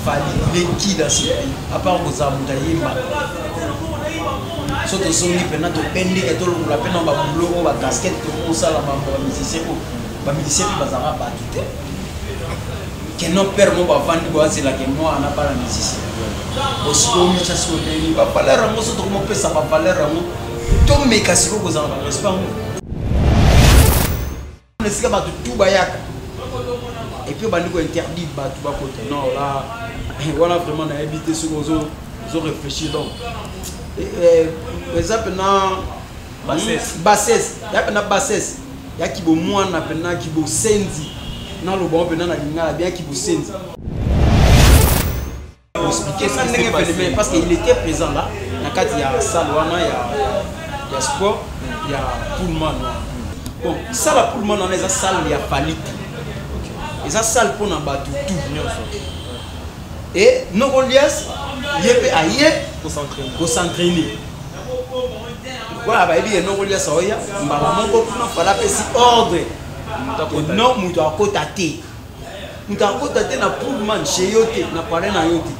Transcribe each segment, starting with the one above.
Fali qui dans ce pays à part aux Amoutaïma surtout son livre maintenant to pendi et tout la peine ba boulot ba casquette pour ça la ba musicien ba musicien bazara ba tout que non père mo ba vendre bo c'est la que moi on a pas la musicien aussi on met ça sur le ba valeur mo surtout comment peut ça ba valeur mo to me kasi ko za ba respect mo on sika ba tout bayaka et puis on va interdit ba tout ba côté non là voilà vraiment on a habité sur os réfléchir donc par exemple na bassesse ya pena bassesse ya kibo mwana pena kibo senzi na lo bon pena na lingala bien kibo senzi expliquer ça ndenge pena parce qu'il était présent là na kati ya salle wana ya sport ya Pullman bon ça la Pullman on eza salle ya Falite eza salle pour na batu tout et non Goliath yépe aye pour s'entraîner voilà ba ebi non Goliath soya mbala moko kuna fala pesi ordre non muto akota te na Pullman chez yote na parler na yote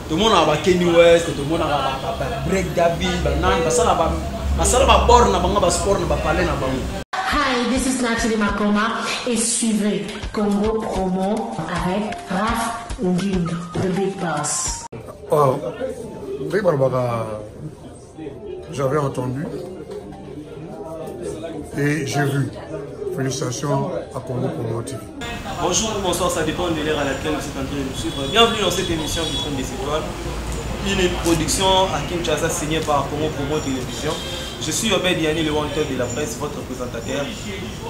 tout le monde a ba Kenny West tout le monde a ba Break David ba nan basala ba borne na banga ba sport na ba parler na bango. Hi, this is Nathalie Makoma et suivez Congo Promo avec Raph Ngindo, the big boss. Oh, j'avais entendu et j'ai vu. Félicitations à Congo Promo TV. Bonjour, bonsoir, ça dépend de l'heure à laquelle vous êtes en train de nous suivre. Bienvenue dans cette émission Vitrine des Étoiles, une production à Kinshasa signée par Congo Promo Télévision. Je suis Obed Yanni, le wanted de la presse, votre présentateur,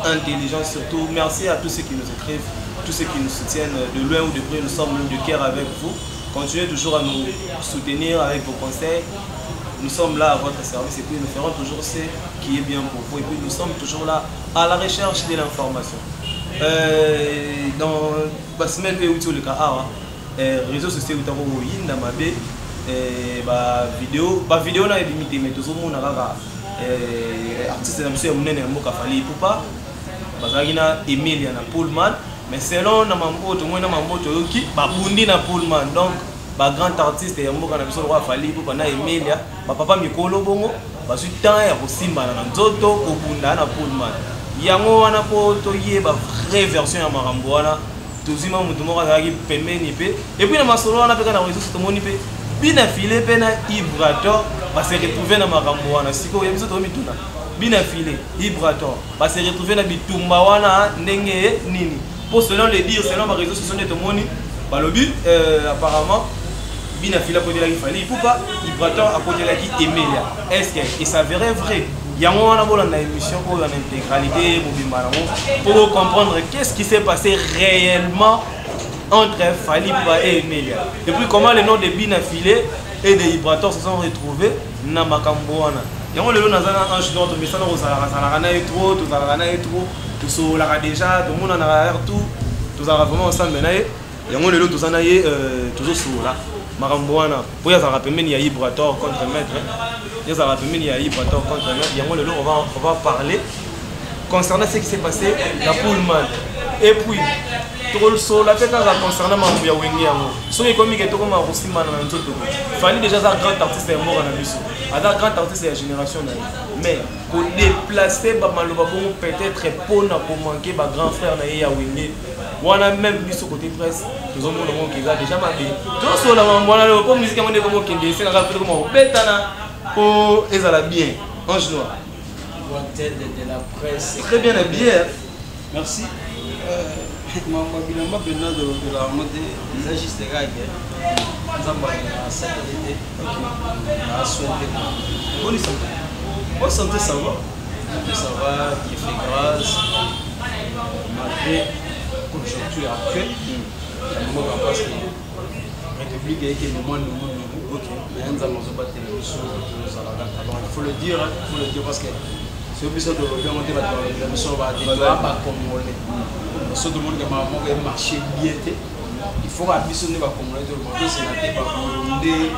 intelligent surtout. Merci à tous ceux qui nous écrivent, tous ceux qui nous soutiennent de loin ou de près. Nous sommes de cœur avec vous. Continuez toujours à nous soutenir avec vos conseils. Nous sommes là à votre service et puis nous ferons toujours ce qui est bien pour vous. Et puis nous sommes toujours là à la recherche de l'information. Dans la semaine où tu le cas, réseaux sociaux où tu as vidéo na limité mais tout le monde a artiste na monsieur munene mboka Fali Ipupa bazagina Emilia na Pullman mais selon na mambo to mona mambo to yoki babundi na Pullman donc ba grand artiste ya mboka na biso roi Fali Ipupa na Emilia ba papa mikolo bongo ba su temps ya kosimba na nzoto kobunda na Pullman yango wana po to yeba vraie version ya marambo wana tozima mutu moko azaki pembeni pe et puis na masolo wana pe kana réseau to moni pe bina filé pena Ibrator va se retrouver dans makambo wana siko ya biso to mituna bina filé Ibrator va se retrouver na bitumba wana ndenge nini pour selon les dire selon ma réseaux sociaux de moni balobi apparemment bina filé ko de la Fali Ipupa Ibrator a côté la qui Emilia est-ce que il s'avérait vrai yango wana bolanda émission pour en intégralité pour comprendre qu'est-ce qui s'est passé réellement entre Fali Ipupa et Emilia. Et puis comment les noms de Bina Filé et de Ibrator se sont retrouvés dans Makambo wana. Yango le nom nazana ange notre message na kozala na trop, tout zala na trop, tout so la déjà, tout le monde en a tout, tout zala vraiment ensemble na ye. Yango le tout zana ye toujours so là. Makambo wana. Pour ya zala pemeni ya Ibrator contre maître. Ya zala pemeni ya Ibrator contre maître. Yango le on va parler concernant ce qui s'est passé à Pullman. Et puis la tête concernant Mamouya Wengiango. Ce qui est comme que Toko Marosima dans notre Fali déjà un grand artiste est mort en Abisso. Un grand artiste de la génération. Mais pour déplacer Bamaloba peut-être pour manquer ma grand frère Naïa Wengi. On a même vu ce côté presse. Nous avons déjà marqué. Tout sur la maman, comme musique, on est comme Kende, c'est un rappel comme Betana. Oh, et ça l'a bien. Ange Noir. De la presse. Très bien habillé. Merci. Mabilamba Bena de la mode des agistes de Gaïa. Nous avons la sécurité. La souhaité. Bonne santé. Bonne santé, ça va. Ça va, il fait grâce. Malgré conjoncture actuelle, parce que la République est le moment de mais nous allons se battre les choses. Il faut le dire parce que c'est obligé de remonter la mission va être congolais. Tout le monde qui a marché bien. Il faut ambitionner les Congolais de remonter, c'est la tête, Burundais,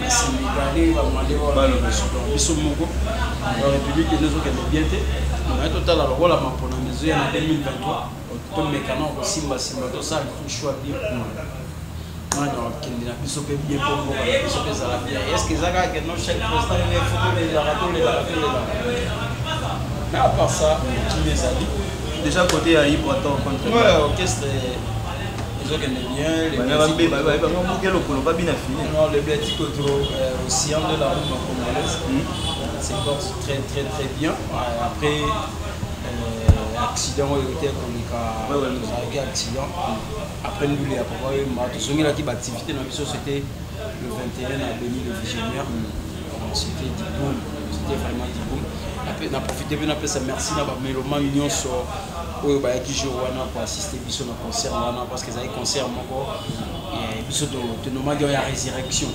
Sénégalais, la République nous a bien. On a total alors voilà ma pour la maison en 2023. Comme mécanisme Simba tout ça il faut choix bien. non qui n'a plus sauvé bien pour moi sauver ça la bien est-ce que ça que non chaque président il faut les raconter mais à part ça qui les a dit déjà côté à Ibraton contre ouais orchestre ils ont gagné bien les non les Béatiques aussi de la route congolaise c'est très très très bien après accident accident après nous les activité dans c'était le 21 à Béni le Visionnaire c'était du boom c'était vraiment du boom après on a profité bien après ça merci na ba mélomane nyonso oyo ba qui joue wana pour assister biso na concert wana parce que ça est concert moko et biso de normal il y a résurrection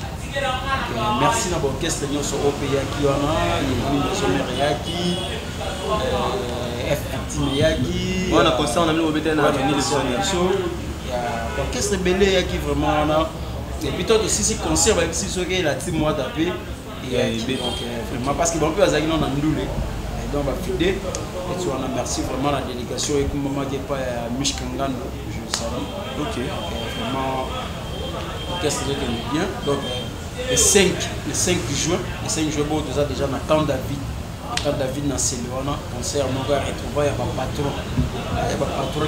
merci na ba orchestre nyonso au pays qui wana il y a sommeria qui FTMeyaki on a concert on a mis au bétail na venir le show il y a orchestre belé qui vraiment là et puis toi aussi si concert même si ce que la team moi tapé et donc vraiment parce que bon peu azaki non na ndule donc va fidé et tu on a merci vraiment la délégation et comme maman qui pas Mishkangano je salue OK vraiment orchestre qui bien donc le 5 juin bon déjà na camp David na Céléona concert mon gars retrouvé ya patron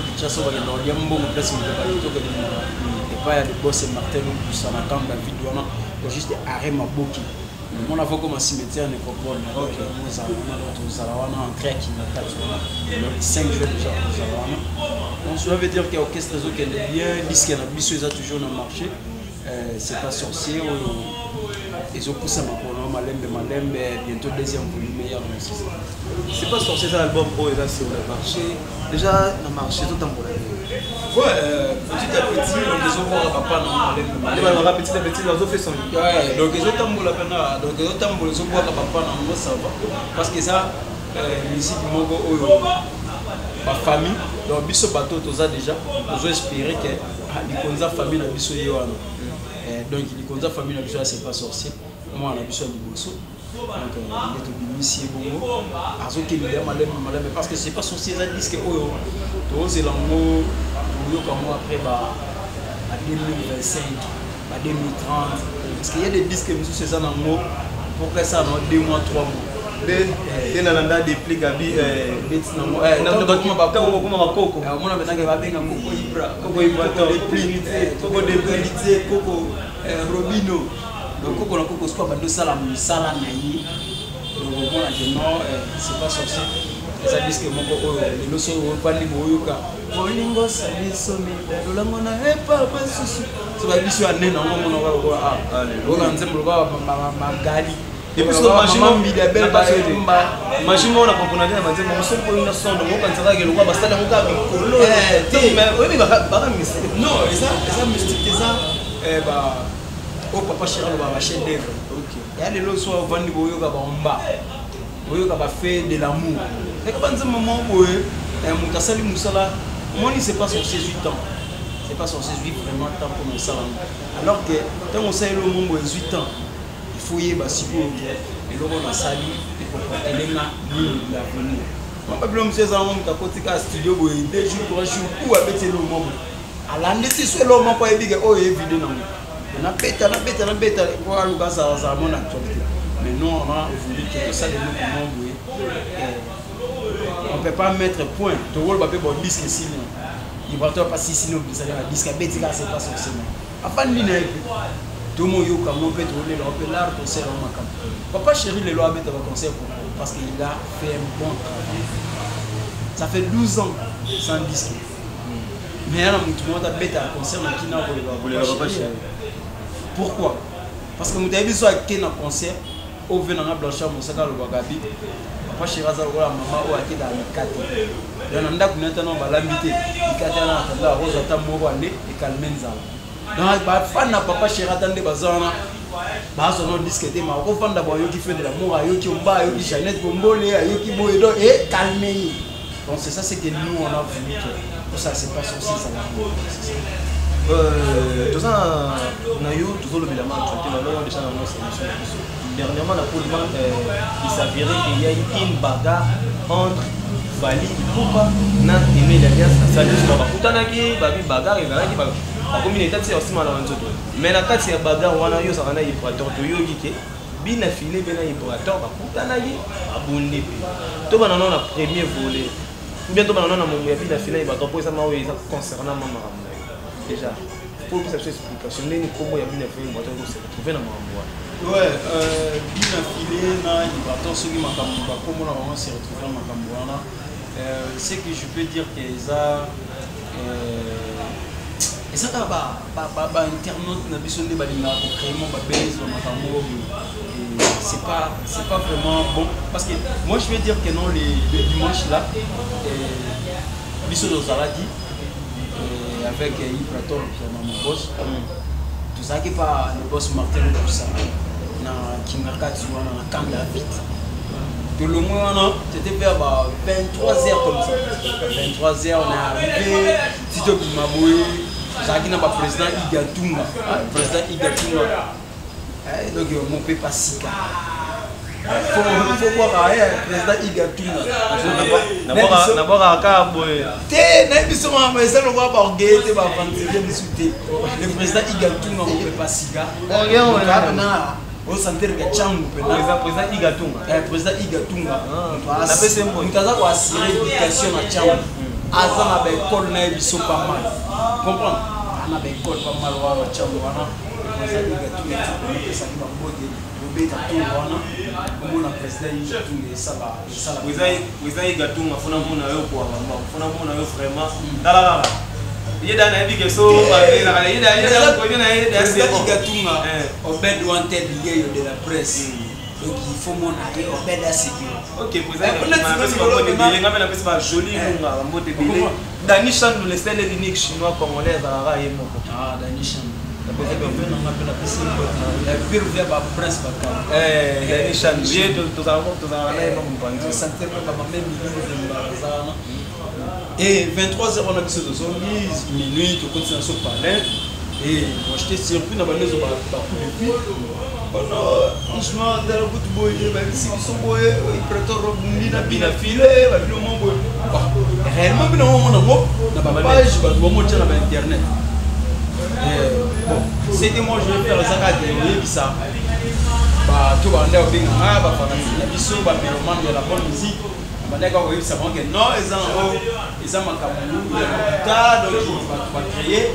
qui chasse va dans le mbongo place de balito que et pas le boss Martin pour ça na camp David wana donc juste arrêt maboki mon avocat comme cimetière nécropole donc nous allons entrer qui na le 5 juin déjà donc cela veut dire que orchestre qui est bien disque na biso ils a toujours dans marché c'est pas sorcier ils ont poussé ma malembe bientôt deuxième volume meilleur c'est pas sorcier ça l'album pro et là sur le marché déjà le marché tout en pour petit à petit ils ont voir papa non petit à petit ils ont fait son donc ils ont tambour la peine donc ils ont tambour ils ont voir papa non ça va parce que ça musique moko ma famille donc biso bateau toza déjà nous espérer que likonza famille na biso yewana donc likonza famille na biso c'est pas sorcier moi na biso liboso donc il est initié bongo azoki le malem parce que c'est pas sorcier ça disque oyo to zelango yo comme après à 2025 à 2030 parce qu'il y a des disques monsieur c'est ça nango pour que ça dans 2 mois 3 mois et nalanda des plis gabi beti nango na document ba koko on a benanga ba benga koko ibra les plis koko des plis koko Robino donc koko na koko soit ba do sala musala na yi donc on a dit non c'est pas sorcier ça disque moko oyo le so pali boyoka bolingo saliso mi dolango na papa susu so ba biso anena ngo na ko oka nzembo ba magali et puis so machine bi de belle parce que machine on a componé na nzembo mo so ko na son ngo kan tsaka ke lo ba sala ngo ka bikolo mais oui ba mystique non ça mystique ça ba o papa chéri ba chef d'œuvre OK ya le lo so vandi boyoka ba mba boyoka ba fait de l'amour et quand on moment boye mutasali musala moni c'est pas sur ses 8 ans c'est pas sur ses 8 vraiment temps pour nous ça alors que quand on sait le monde 18 ans il faut y ba sipo et lo na sali et pour elenga ni l'avenir mon papa monsieur ça on ta kotika studio boye 2 jours 3 jours ou abete le monde ala ndisi so lo mo ko ebige o evide na beta pour aluka ça mon actualité mais non on a voulu que ça de nous comment on peut pas mettre point to rôle ba pe bon disque ici il va pas si sinon ça va disque betika c'est pas sorcier afin ni na tout mon yo comme on peut tourner on peut l'art concert en makam papa chéri le loi beta concert parce qu'il a fait un bon travail ça fait 12 ans sans disque mais là tout le monde a beta concert na kina pour le papa chéri pourquoi parce que mutabi so akena na concert au venant à Blanchard Moussaka le Bagabi papa chéri za la maman o akeda mikate dans nda kunata no balambité mikate na tanda rose tamoko ande e kalmenza donc ba fan na papa chéri atande bazana bazo no disque te ma ko fanda ba yo qui fait de l'amour yo qui omba yo qui Jeannette Bombole yo qui boyedo et calmer donc c'est ça c'est que nous on a voulu que ça c'est pas sorcier ça va tout ça na yo tout le bilan traité là déjà dans notre émission dernièrement la Pullman il s'avérait qu'il y a eu une bagarre entre Fally Ipupa na Aimé Alias ça dit sur ba kutanaki ba bi bagarre et ba bakomi na etati ya osima na nzoto mais na kati ya bagarre wana yo ozalaka na vibrateur toyoki ke bina file mpe na vibrateur bakutanaki abonde mpe to bana nano na premier volet bien to bana nano na mongo ya bina file na vibrateur mpo ezama oyo eza concernant makambo na yo déjà pour que ça soit explication ndeni kombo ya bina file vibrateur se retrouver na makambo wana ouais bina file na vibrateur soki makambo bakombo na bango se retrouver na makambo wana ce que je peux dire que eza kaka bainternaute na biso nde balingaka kocréement babese bamakambo c'est pas vraiment bon parce que moi je vais dire que non le dimanche là biso tozalaki avec Ibraton mon boss tozalaki pa le boss Martin Lusaka na kingakati wana na kanda vite tout le monde c'était vers 23h comme ça 23h on est arrivé Tito Bimaboué Zaki n'a pas président Igatunga président Igatunga donc mon père pas si faut voir président Igatunga d'abord à Kaboy té na biso ma ça le voir par gate ba fantiser discuter le président Igatunga mon père pas si na au centre de Changu président Igatunga président Igatunga na pese mutaza ko assurer éducation na Changu aza na ba école na biso pas mal comprendre na ba école pas mal wa Changu wana président Igatunga ça qui va boter robeta tout wana on a président Igatunga ça président Igatunga fona mona yo kwa mama fona mona yo vraiment dalala yeda na bige so yeda yeda ko na yeda Igatunga obed wanted lié de la presse donc il faut mon aller obed à sécurité OK président pas joli munga mbote bile Dani Chan le seul unique chinois congolais à yemo Dani Chan la pire via ba presse ba Dani Chan bien tout ça na yemo mpanzi santé ba même million et 23h on a vu ce minuit tout continue sur parler et moi j'étais surpris dans ma maison par coup de pied franchement dans le bout de boye ba si sont boye il prépare robundi na bina filé ba bino mo boye réellement bino mo na ba page ba do mo tena ba internet bon c'était moi je vais faire ça ka de ça ba to ba ndao binga ba fanasi na biso ba meloman de la bonne musique bandaka ko yebisa bango non eza makambo ya donc va créer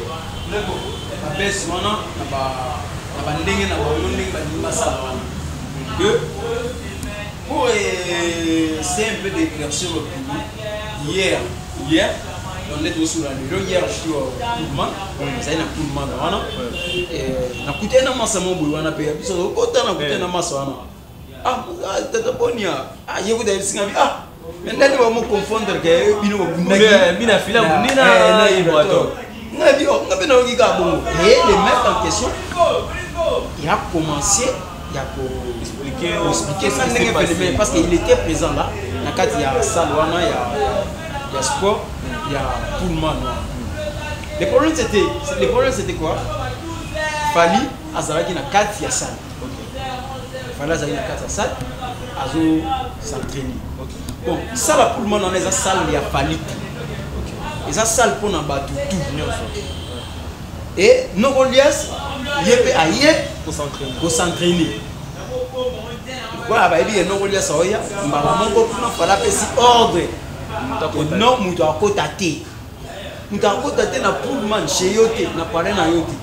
abes wana na bandenge na bango ndenge basala wana que pour c'est un peu d'éclaircir le public hier on est sur la nuit hier je suis au Pullman ça na Pullman wana na kutena masa mo boy wana pe biso ko tana kutena masa wana tata bonia yego da singa mais ndani ba mo confondre que bino bina fila bunina na iboato ngabi na okiga bongo et le mec en question il a commencé expliquer ça ndenge parce qu'il était présent là na kati ya salle wana ya sport ya Pullman le problème c'était quoi Fali azalaki na kati ya salle Fali azalaki na kati ya salle azo s'entraîner bon ça la Pullman on est à salle ya Fali et ça salle pour na batu tout et Nogolias yepe aye pour s'entraîner voilà ba ebi Nogolias oya mbala moko kuna fala pesi ordre non muto akota te na Pullman chez yote na parler na yote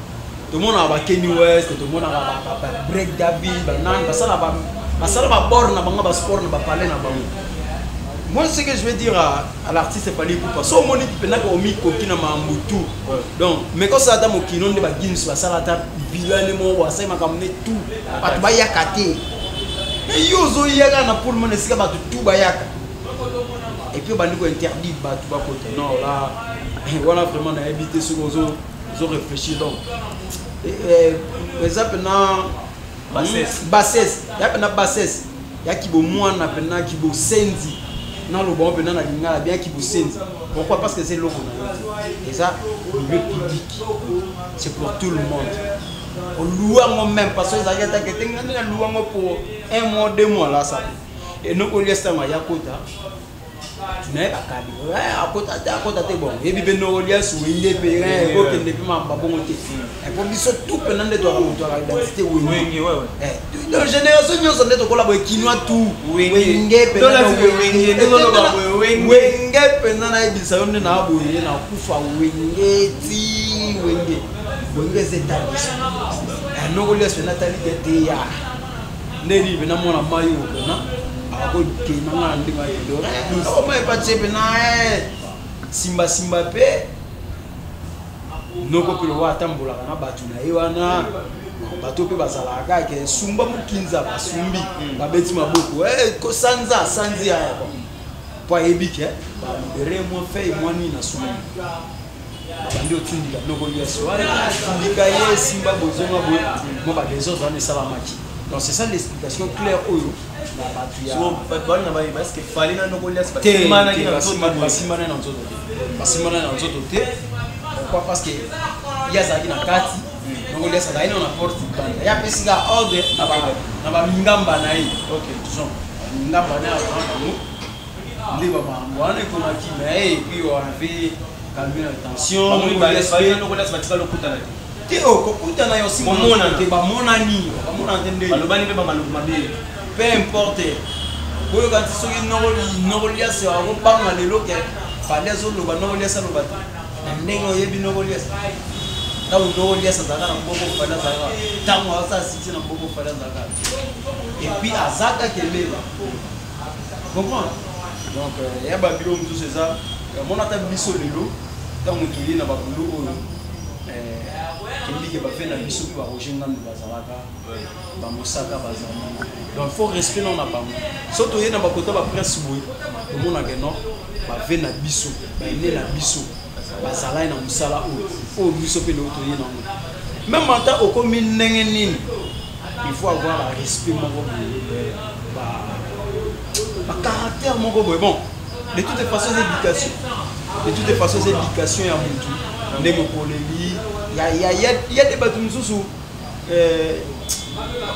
tout le monde a Kenny West tout le monde a break David banan basala ba borne na bango ba sport na ba parler na bango. Moi ce que je veux dire à l'artiste c'est pas les coups so moni pena ko mi ko kina mambutu donc mais quand ça ta mo kino nde ba gins ba sala ta bilane mo wa sai makamne tout pat ba yakate et yozo yaga na Pullman esika ba tout ba yaka et puis bandi ko interdit ba tout ba côté non là voilà vraiment na habité sur zo réfléchir donc exemple na bassesse ya pena bassesse ya kibo mwana pena kibo senzi na le bon pena na linga bien kibo senzi pourquoi parce que c'est logo et ça le public c'est pour tout le monde on loue même parce que ça y a ta que tenga na loue pour un mois 2 mois là ça et nous on laisse ça ya kota tu n'es pas calé à côté bon et puis ben Nogolias wenge pe ko kende pe mamba bongo te et pour biso tout pendant de toi la identité wenge donc génération nyonso ndeto kola boy kinwa tout wenge pe wenge pe na ibisa yonde na boye na kufa wenge ti wenge zetalisme Nogolias pe Nathalie te ya ndeli be na mona mayo na ako ke na ndi ma do o mai pa chepe na simba pe noko pelo wa tambola na batu na ewana bato pe bazalaka ke sumba mukinza basumbi babeti maboko ko sanzi ya po ebike ba libere mo fe mo ni na sumbi bandi otundika Nogolias wa tundika ye simba bozonga bo mo ba des autres ne salamaki. Donc c'est ça l'explication claire au parce que fallait na Nogolias pourquoi parce que il y a ça qui na kati Nogolias ça ina na porte banda ya pesiga ordre na ba mingamba na yi OK disons mingamba na ndi ba mwana ko na ki mais et puis on avait calmé la tension Nogolias batika lokuta na Teo kokutana yo si mona te ba mona ni ba mona ndende balobani pe ba maluku mabe peu importe boyo kanti soki Nogolias ya ko banga lelo ke fallait zo lo ba Nogolias lo ba ndengo yebi Nogolias ta Nogolias azaka na mboko fala zaka tango asa siti na mboko fala zaka et puis azaka kelela comprendre donc ya ba bilo mtu c'est ça mona ta biso lelo tango tuye na ba bulu oyo qui va faire la mission pour Roger Ngandu bazalaka ba Mosaka bazalaka donc faut respect non na bango surtout yena ba kota ba presse boy to mona ke non ba ve na biso ba ine na biso bazala na musala o biso pe l'autre yena même en tant au ndenge nini il faut avoir le respect moko ba caractère moko boy bon de toutes les façons éducation ya mutu ndenge koleli il y a des bateaux sous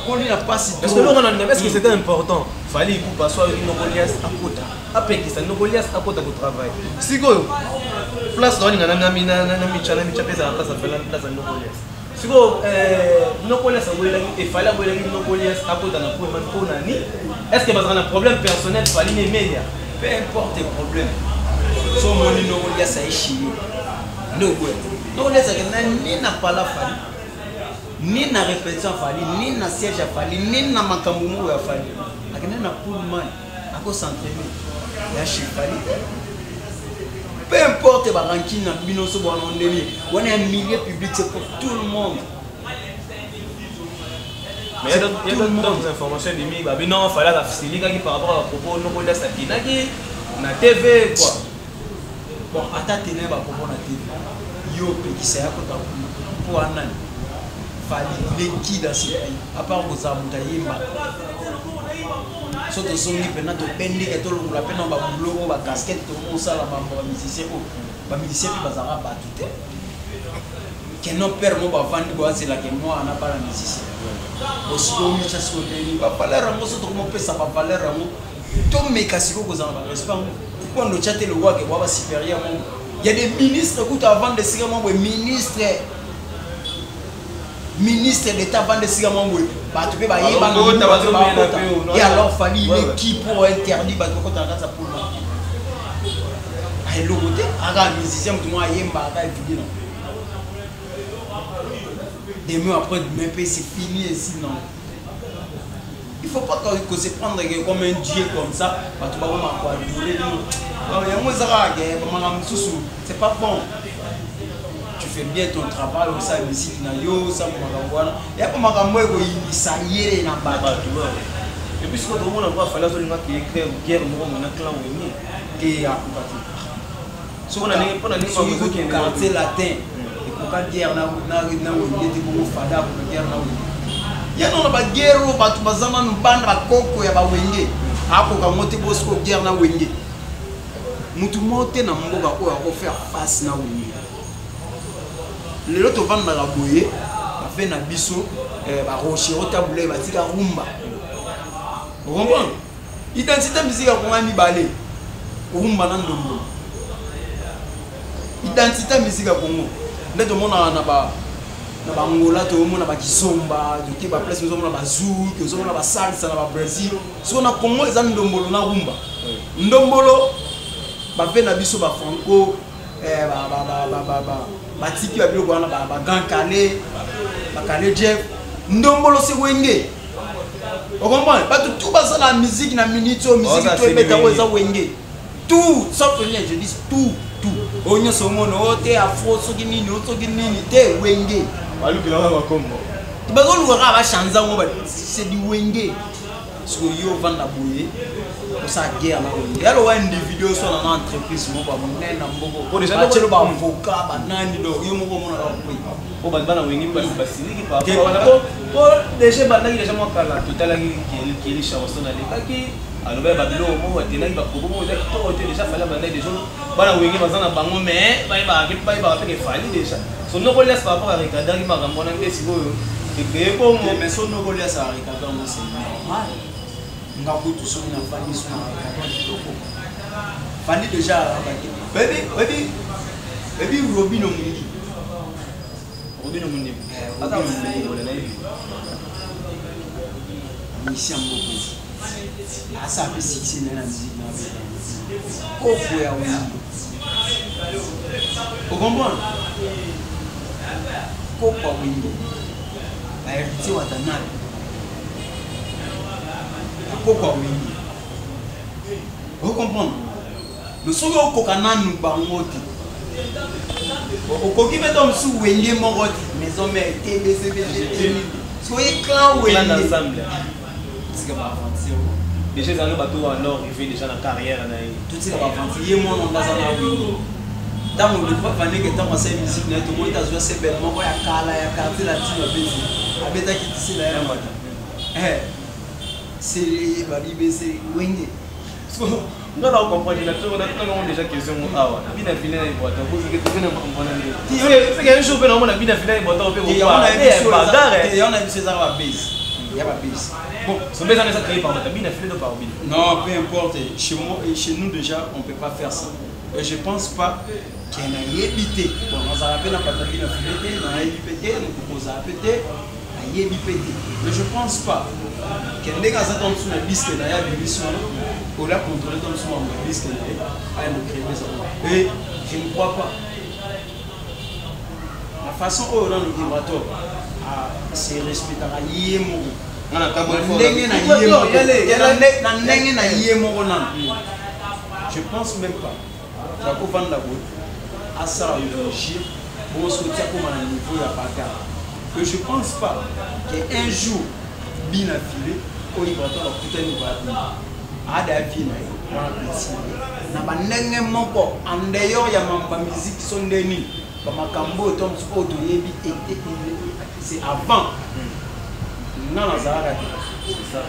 on n'a pas si parce que est-ce que c'était important fallait pour passer avec Nogolias à côté après que ça Nogolias à côté pour travail si go place dans na michana pesa place à faire place à Nogolias si go Nogolias il fallait avoir Nogolias à côté na pour nani est-ce que parce qu'on a un problème personnel fallait les médias peu importe le problème so mon Nogolias a échoué Nogolias ni na pala fali ni na répétition fali ni na siège fali ni na makambo mo ya fali akena na Pullman ako s'entraîner ya chifali peu importe ba ranking na bino so bon ndeli on est un milieu public c'est pour tout le monde mais il y a d'autres informations de mi ba bino fala la facilité qui par rapport à propos Nogolias à kinaki na TV quoi bon ata tenir ba propos na TV yo pe qui c'est à côté pour anan fali leki dans ce pays à part vous amutayimba soto songi pena to pendi ke to la pena ba bulo ba casquette to mo sala ba musicien qui bazara ba tout que non père mo ba vandi bo azela ke mo ana pas la musicien aussi do mi chasse ko teni ba valeur mo soto mo pesa ba valeur mo to me kasiko ko zanga respect quand le chat le roi que wa supérieur mo il y a des ministres qui avant de signer mon ministre d'état avant de signer mon bah tu peux bah et alors fallait l'équipe pour interdire bah quand on ça pour moi et le côté aga musicien tout moi yemba aga vidéo des mois après même pays c'est fini ici non il faut pas que se prendre comme un dieu comme ça bah tu vas voir quoi c'est pas bon. Tu fais bien ton travail, ça musique na yo, ça mangwana. Et pas magambo ego ça yé na ba. Et puis ce que tout le monde va faire là sur qui écrire guerre mo na clan wini et à combattre. So on a n'est pas dans quartier latin. Et pour ka guerre na wini te ko fada pour guerre na wini. Ya non ba guerre ba tu bazama no banda koko ya ba wenge. Ako ka mote bosko guerre na wenge. Mutu mote na mboka ko ya faire face na wini. Les autres vendent dans la boye, on fait na biso, ba rocher au taboulet, ba tika rumba. Vous comprenez? Identité musique à comment mi balé. rumba na ndombo identité musique ya Congo nde to mona na ba ngola to mona ba kisomba to ba place nous mona ba zouk to mona ba salsa na ba Brésil so na Congo eza ndombolo na rumba ndombolo ba pe na biso ba franco ba tiki ba biloko wana ba grand calais ba calais Jeff ndombolo se wenge on comprend pas tout basa la musique na minute au musique to beta weza wenge tout sauf rien je dis tout onyo somono ote afro soki nini te wenge baluki la ba kombo bazo luka ba chanza ngo ba c'est du wenge so yo vanda boye ko sa guerre na wenge yalo wa individu so na entreprise mo ba monena mboko ko déjà chelo ba avocat ba nani do yo mo ko mona ka ko bana wenge ba siniki pa ko déjà bana ki déjà mo kala total ki li chanson na le kaki alobe ba bilo mo wa tena ba ko mo to déjà fallait bana déjà bana wenge bazana bango mais ba pe fali déjà so no ko laisse par rapport à Ricardo qui m'a ramené un petit peu et pour moi mais so no ko laisse à Ricardo c'est normal ngaku tu so na fali so na Ricardo fali déjà baby Robino Mungi ata mo na hivi mission beaucoup asa pe 6 na musique na ko ya wimbo o comprendre ko kwa wimbo na hérité watanali ko kwa wimbo o comprendre le solo ko kananu bangote o ko ki meto msu wenge mongoti maison mère TBCBG soyez clan wenge ensemble c'est que pas avancer déjà dans le bateau alors il fait déjà la carrière na tout ça va avancer yé mon on dans na wenge tant on le pas vaner que tant ça musique na tout monde a joué c'est belle moko ya kala ya quartier latino bezi abeta ki tisi la ya mata c'est bali bezi wenge non on comprend déjà tout on a déjà question awa bina finale et boîte parce que tu connais mon ami c'est que un jour on a bina finale et boîte on peut voir et on a vu César la base il y a pas base bon son besoin est créé par bina finale par bina non peu importe chez nous déjà on peut pas faire ça et je pense pas qu'il y a yébité bon on ça rappelle pas bina finale on a yébité nous poser péter a yébité mais je pense pas qu'il y a des attentes sur la liste là il y a des missions pour la contrôler dans ce moment de risque à nous créer ça et je ne crois pas la façon dont on nous dit c'est respecter à yémo on a pas bon je pense même pas tu vas vendre la boîte à ça logique pour se dire comment un niveau ya bagarre que je pense pas qu'un jour bien affilé au libratoire la putain va ada vina wana pesi na banenge moko andeyo ya mamba musique sondeni ba makambo to msuko to yebi c'est avant nana zara c'est ça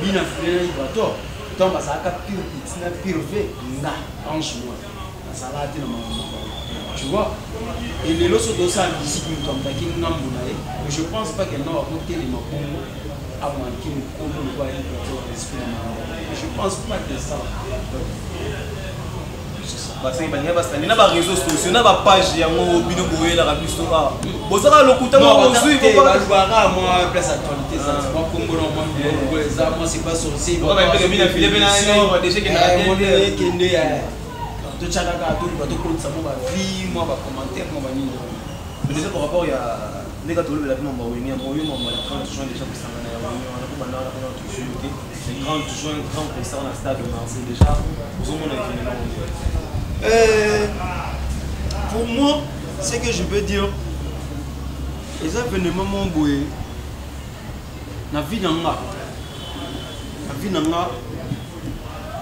bina frère bato to ba saka pure itina pure nga en joie na salati na mama tu vois et les loso de ça musique comme ta king ngambuna et je pense pas que non à côté les makongo avant qu'il me voit je pense pas que ça parce que banya bastani na ba réseaux sociaux na ba page ya ngo bino boyela ka biso ka bozaka lokuta mo suivre ko ba luara moi place actualité ça moi Congo moi ça moi c'est pas sorcier on a fait bien filé bena no déjà que na kende ya to chaka ka to ba to ko ça mo ba vie moi ba commentaire moi ba nini déjà par rapport ya nega to le la bino mo wini mo yo mo la 30 juin déjà pour ça na ya wini on a ko banda na ko toujours OK c'est 30 juin grand concert na stade de Marseille déjà pour mon événement. Pour moi, ce que je veux dire, les événements m'ont boué. La vie n'a pas. La vie n'a pas.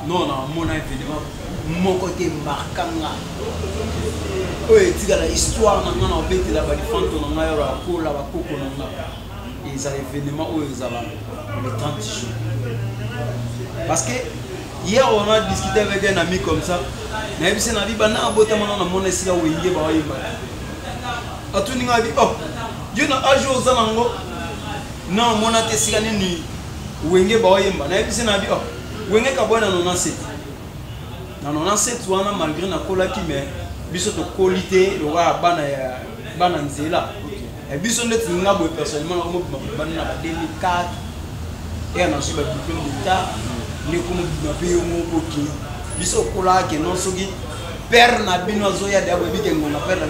Non, mon événement, mon côté marquant. Oui, tu as l'histoire, on a fait la fantôme, on a eu la cour, la coco, et les événements où ils avaient le 30 jours. Parce que hier, on a discuté avec un ami comme ça. Na yebise na biba na abota mana na mona sika wenge ba wayimba atuni ngabi oh yuna ajo zanango na mona te sika nini wenge ba wayimba na yebise na bi oh wenge ka bona no na set na 97 wana malgré na kolaki mais biso to qualité le wa bana nzela et biso ndeti nga boy personnellement na mo bana na 2004 et na suba diplôme d'état ne ko mo pe yo mo boki biso kolaki non soki père na bino zoya de abo bike ngona père na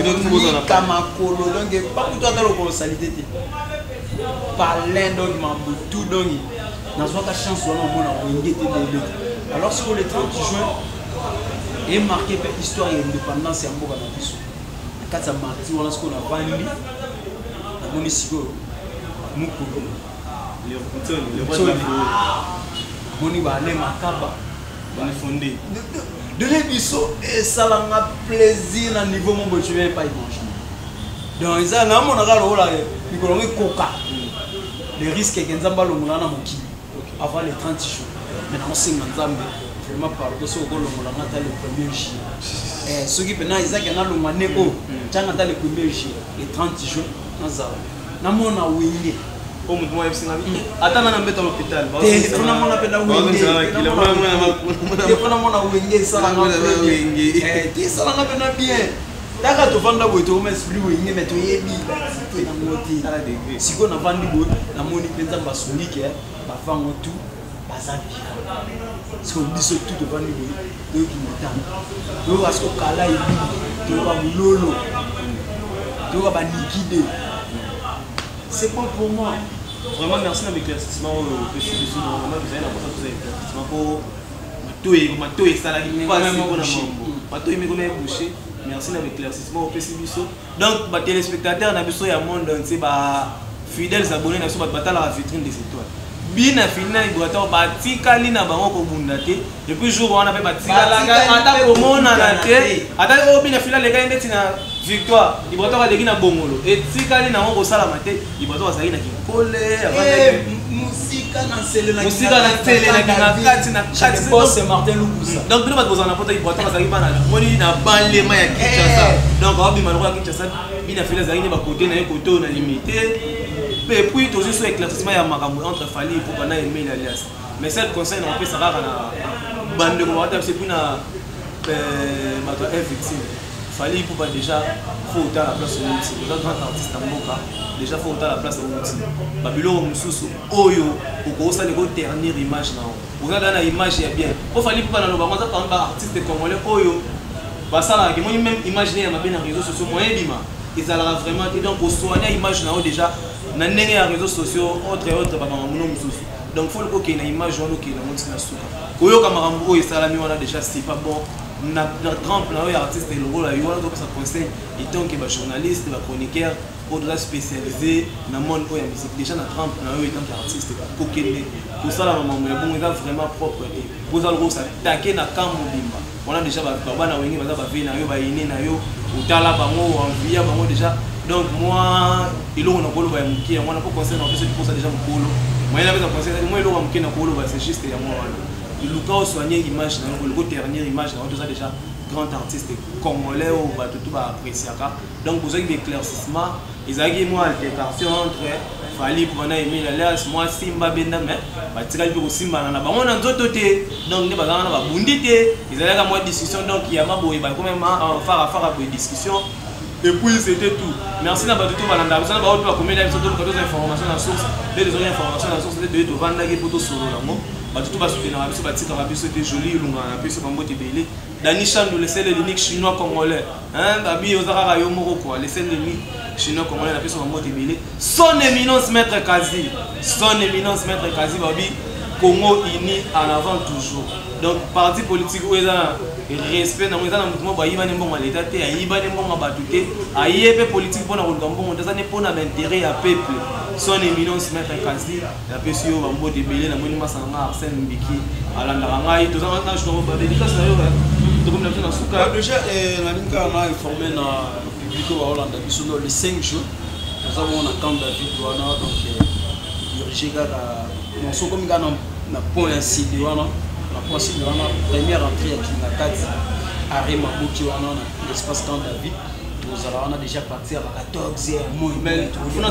bino kama kolo donc pas tout à la colossalité parler donc tout donc na zo ka chance wana mona wengete bébé alors sur le 30 juin est marqué par l'histoire et l'indépendance ya mboka na biso kati ya marti wana siko na vandi na moni siko mukulu le roi moni ba le makaba ba fondé de l'ébisso et ça l'a plaisir à niveau mon je vais pas y manger donc ça na mon aga lola bikolongi koka les risques que nzamba lo mulana moki avant les 30 jours maintenant singa nzambe vraiment pardon so ko lo mulana ta le premier jour ceux qui pena isaac na lo mané o tanga ta le premier jour les 30 jours na za na mona winde o mutu mwa fc ngabi atana na mbeta l'hôpital ba so na mona pena winde mona winde ça na winde ti ça na pena bien taka to vanda boy to mes flou winde mais to yebi to na moti ala degré siko na vandi boy na moni penza ba sonike ba fango tout bazabi siko biso tout to vandi boy to ki motana to asko kala ibi to ba mulolo to ba nikide. C'est bon pour moi. Vraiment merci avec l'éclaircissement que je suis normalement vous avez la pour éclaircissement pour mato et ça là qui pas mato et me boucher merci avec l'éclaircissement au PCBiso donc ba téléspectateurs na biso ya monde c'est ba fidèles abonnés na so ba batala la vitrine des étoiles bina fina iboto ba tikali na bango ko bunda te et puis jour on a fait ba tikala ata ko mona na te ata ko bina fina les gars ndeti na victoire iboto ba legi na bongolo et tikali na ngo sala mate iboto ba sali na kikole avant musika na sele na kati na kati boss Martin Lukusa donc bino ba kozana poto iboto ba sali bana moni na banle ma ya Kinshasa donc ba bima na Kinshasa bina fina zali ba côté na koto na limité. Et puis toujours sur éclaircissement il y a makambo entre Fally pour pendant aimer l'alliance mais celle conseil on peut savoir na bande de moi c'est pour na bato victime Fally pour pas déjà faut à la place au outil le grand artiste mboka déjà faut à la place au outil babilo mususu oyo pour ça les dernière image na on a dans image ya bien pour Fally pour pas na loba moi ça quand artiste congolais oyo ba ça là moi même imaginer ma bien réseaux sociaux moyen bima ils allera vraiment et donc au soigner image na déjà na ndenge ya réseaux sociaux autre ba mamuno mususu donc faut le ko ke na image wana ke na monti na suka koyoka makambo oyo esalami wana déjà c'est pas bon na trempe na oyo artiste et le rôle à wana ko ça conseil et donc ba journaliste ba chroniqueur au-delà spécialisé na monde oyo musique déjà na trempe na oyo tant qu'artiste ko kende ko sala makambo ya bon vraiment propre et pour ça le ça taquer na kambo bimba on a déjà ba bana wengi ba ba vi na yo ba ine na yo utala bango envie bango déjà. Donc moi, il on a colo va mouki, moi n'a pas conseillé en plus pour ça déjà mon colo. Moi il avait conseillé, moi il a mouki na colo va c'est juste et moi. Il Lucas soigner image na le dernière image na tout ça déjà grand artiste congolais ou va tout va apprécier ça. Donc vous avez éclaircissement, ils avaient moi altercation entre Fally pour na aimer l'alliance moi Simba Benda mais ba tikali ko Simba na ba on a nzoto te donc ne ba na ba bundi te ils avaient la moi discussion donc il y a ma boy ba quand même fara discussion. Et puis c'était tout. Merci na batuto balanda. Vous savez ba auto combien d'épisodes de informations à source, des informations à source de vendre des photos solo là mo. Batuto ba soutenir na biso batika ba biso était joli lunga na biso bango te belé. Dani Chandou le seul unique chinois congolais. Hein babi ozaka yo moko quoi, le seul unique chinois congolais na biso bango te belé. Son éminence maître Kazi. Son éminence maître Kazi babi Congo uni en avant toujours. Donc parti politique où respect na mwana mutumo ba yiba nembo maleta te ayiba nembo mabatuté ayebe politique pona ko ngambo ndeza ne pona l'intérêt ya peuple son éminence maître Kazi la pesio ba mbo debele na moni masanga Arsène Mbiki alanda ngai to zanga na chino ba dédicace na yo to comme na suka déjà la linka na informé na public wa Hollande biso le 5 jours nous avons un camp David wana donc dirigé kaka non so comme kana na point ainsi de wana la première entrée à Kinakati, à Mabuki, l'espace camp David. On a déjà parti à 14h. Mais on a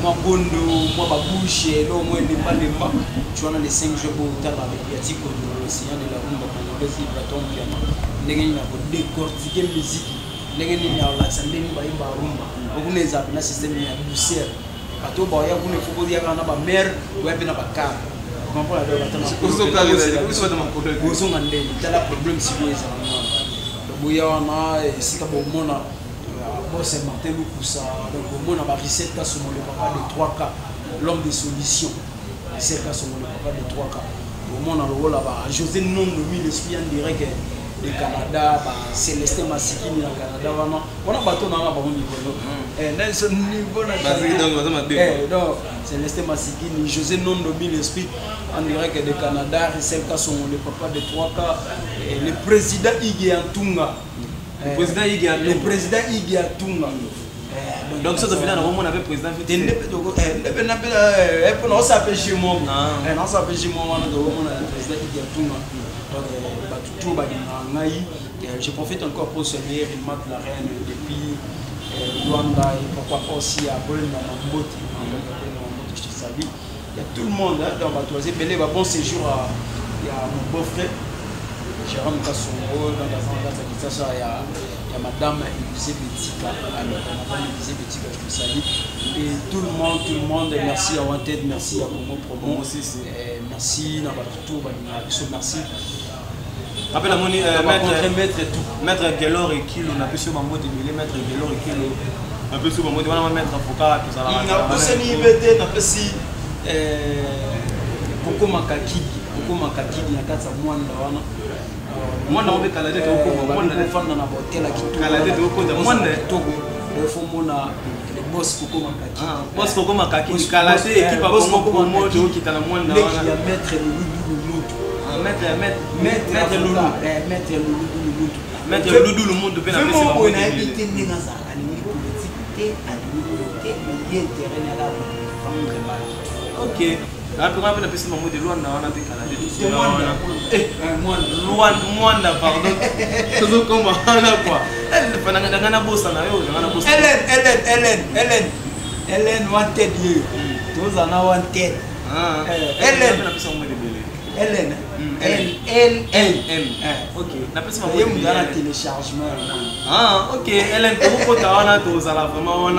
moi Gondo, moi Babouche, là au moins les Malema, tu vois les 5 jeux pour le médiatique de l'océan de la rumba congolaise qui va tomber piano. Les gens qui décortiquer musique, les gens qui ont la sandé ni baïba rumba, on les a un système de douceur. Bateau boya vous ne faut pas dire qu'on a pas mère ou un peu n'a pas car. Comprends la deuxième. Vous avez un problème si vous êtes en boya on a si comme au monde c'est Martin Loukoussa, donc au moins on a 17 cas sur le papa de 3 cas, l'homme des solutions, 17 cas sur le papa de 3 cas. Au moins on a le rôle là-bas, José non nommé l'esprit en direct du Canada, Célestin Massikini au Canada, on a bateau dans la niveau. Dans ce niveau là, Célestin Massikini, José non nommé l'esprit en direct du Canada, 17 cas sur le papa de 3 cas, et le président Iggy Antunga. Le président Iggy Antunga. Donc ça devient un moment on avait président on s'appelle chez moi. On s'appelle chez moi le président Iggy Antunga. Je profite encore pour saluer Rilmat la reine depuis Luanda et pourquoi pas aussi à Bolenda Mambote. Il y a tout le monde dans Batoisé. Bon séjour à mon beau-frère. Jérôme Kassongo, dans la il y a madame Élisée Betika, madame Élisée Betika, je te salue. Et tout le monde, merci à Wanted, merci à Congo Promo aussi, merci à tout, merci. Après la monnaie, maître Gelor et Kilo, on a pu sur ma mode de maître Gelor et Kilo, un peu sur ma mode, on va mettre avocat, tout ça. On a pu se libérer, on a pu si Coco Makaki, il y a 4 mois. Moi, on est Canadien, on est fan dans la bouteille qui Canadien, on est Togo. Il faut mon le boss Coco Makaki. Boss Coco Makaki, Canadien, équipe à boss Coco Makaki qui est dans le monde. Il y a maître le Loudou le monde de bien ok. Après, on a pu passer mon mot de Luanda, on a des Canadiens. Luanda, pardon. C'est comme on a quoi? Hélène, wanted you. Those are now wanted. Hélène. Ok. Il y a un téléchargement. Ah, ok. Hélène, pourquoi tu as vraiment